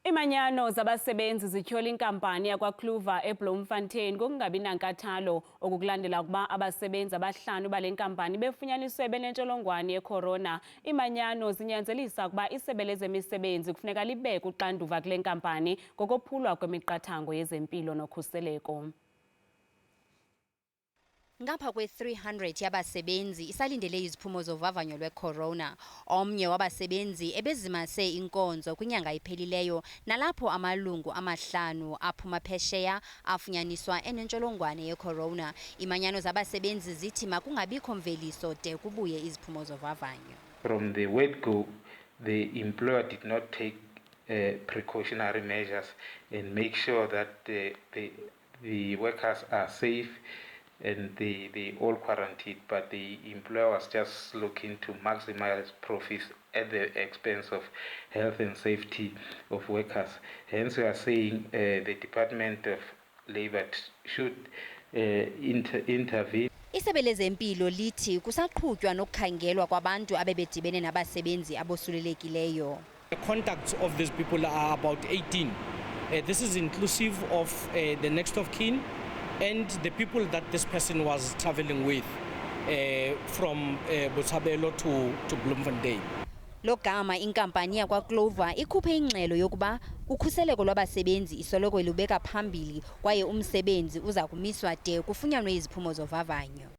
Iimanyano zabasebenzi zityhola inkampani yakwaClover eBloemfontein ngokunga binankathalo okulandela ukuba abasebenzi abahlanu balenkampani befunyaniswe benentsholongwane yeCorona. Iimanyano zinyanzelisa ukuba isebe lezemisebenzi kufuneka libeke uxanduva kulenkampani ngokophulwa kwemiqathango yezempilo nokhuseleko. Ngapha kwe-300 yabasebenzi isalindele iziphumo zovavanyo lweCorona. Omnye wabasebenzi ebezimase inkonzo kwinyanga iphelileyo nalapho amalungu amahlanu aphuma phesheya afunyaniswa enentsholongwane yeCorona. Iimanyano zabasebenzi zithi makungabikho mveliso de kubuye iziphumo zovavanyo. From the word go, the employer did not take precautionary measures and make sure that the workers are safe and they all quarantined, but the employer was just looking to maximize profits at the expense of health and safety of workers. Hence, we are saying the Department of Labour should intervene. Isebe lezempilo lithi kusaqhutywa nokukhangelwa kwabantu abebedibene nabasebenzi abosulelekileyo. The contacts of these people are about 18. This is inclusive of the next of kin and the people that this person was traveling with from Botshabelo to Bloemfontein. Logama inkampani yakwaClover ikhuphe ingxelo yokuba ukhuseleko lwabasebenzi isoloko lubeka phambili kwaye umsebenzi uza kumiswa de kufunyanwe iziphumo zovavanyo.